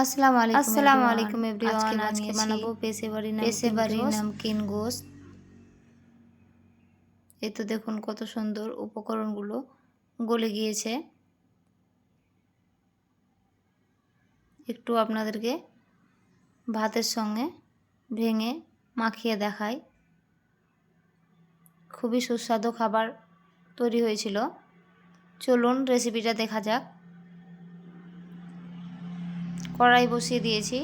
আসসালামু আলাইকুম আজকে এভরিওয়ান। আজকে বানিয়েছি বানাবো পেশাবাড়ি নামকিন গোস্ত। এই তো দেখুন কত সুন্দর উপকরণগুলো গলে গিয়েছে। একটু আপনাদেরকে ভাতের সঙ্গে ভেঙে মাখিয়ে দেখাই। খুবই সুস্বাদু খাবার তৈরি হয়েছিল। চলুন রেসিপিটা দেখা যাক। কড়াই বসিয়ে দিয়েছি।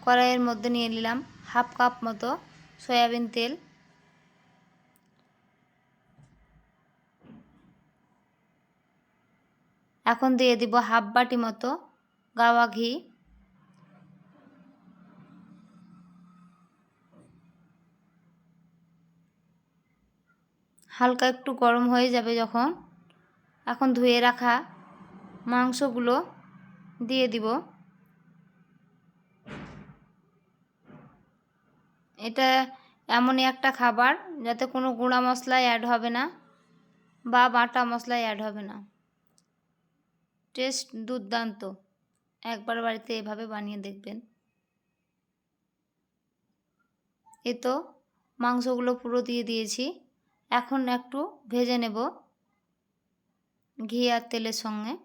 কড়াইয়ের মধ্যে নিয়ে নিলাম হাফ কাপ মতো সয়াবিন তেল। এখন দিয়ে দিব হাফ বাটি মতো গাওয়া ঘি। হালকা একটু গরম হয়ে যাবে যখন, এখন ধুয়ে রাখা মাংসগুলো দিয়ে দিব। এটা এমনই একটা খাবার যাতে কোনো গুঁড়া মশলা অ্যাড হবে না বা বাটা মশলা অ্যাড হবে না। টেস্ট দুর্দান্ত। একবার বাড়িতে এভাবে বানিয়ে দেখবেন। এ তো মাংসগুলো পুরো দিয়ে দিয়েছি। এখন একটু ভেজে নেব ঘি আর তেলের সঙ্গে।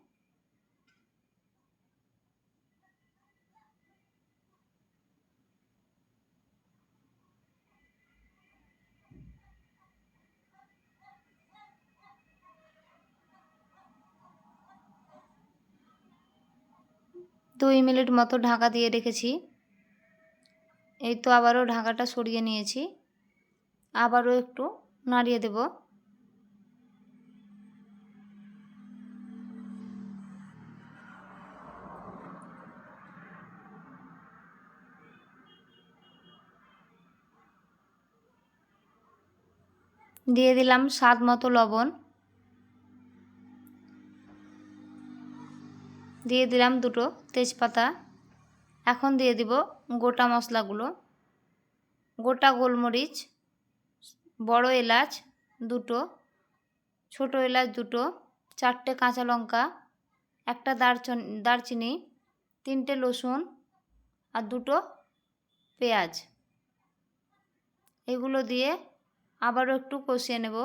দুই মিনিট মতো ঢাকা দিয়ে রেখেছি। এই তো আবারও ঢাকাটা সরিয়ে নিয়েছি। আবারও একটু নাড়িয়ে দেব। দিয়ে দিলাম স্বাদ মতো লবণ। দিয়ে দিলাম দুটো তেজপাতা। এখন দিয়ে দিব গোটা মশলাগুলো। গোটা গোলমরিচ, বড় এলাচ দুটো, ছোট এলাচ দুটো, 4টে কাঁচা লঙ্কা, একটা দারচিনি, 3টে রসুন আর দুটো পেঁয়াজ। এগুলো দিয়ে আবারও একটু কষিয়ে নেব।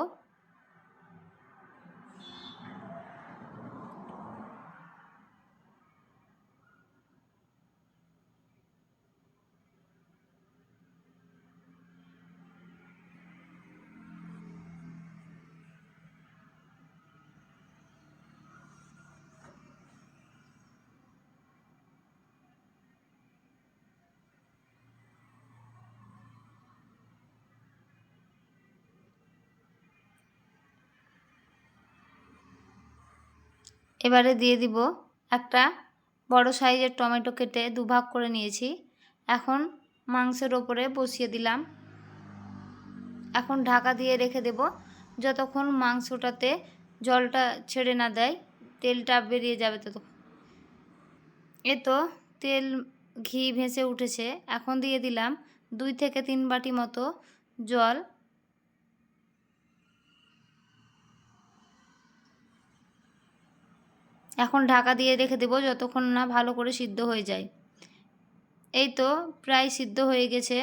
এবারে দিয়ে দিব একটা বড় সাইজের টমেটো কেটে দুভাগ করে নিয়েছি। এখন মাংসের ওপরে বসিয়ে দিলাম। এখন ঢাকা দিয়ে রেখে দেব যতক্ষণ মাংসটাতে জলটা ছেড়ে না দেয়, তেলটা বেরিয়ে যাবে ততক্ষণ। এ তো তেল ঘি ভেসে উঠেছে। এখন দিয়ে দিলাম 2 থেকে 3 বাটি মতো জল। এখন ঢাকা দিয়ে রেখে দেব যতক্ষণ না ভালো করে সিদ্ধ হয়ে যায়। এই তো প্রায় সিদ্ধ হয়ে গেছে।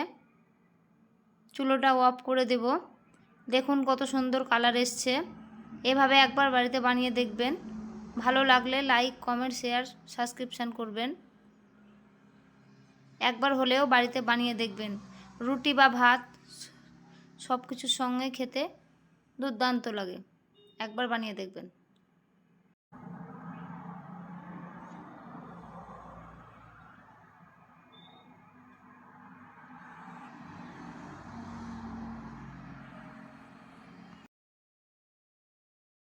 চুলোটা অফ করে দেব। দেখুন কত সুন্দর কালার এসছে। এভাবে একবার বাড়িতে বানিয়ে দেখবেন। ভালো লাগলে লাইক, কমেন্ট, শেয়ার, সাবস্ক্রিপশান করবেন। একবার হলেও বাড়িতে বানিয়ে দেখবেন। রুটি বা ভাত সব কিছুর সঙ্গে খেতে দুর্দান্ত লাগে। একবার বানিয়ে দেখবেন।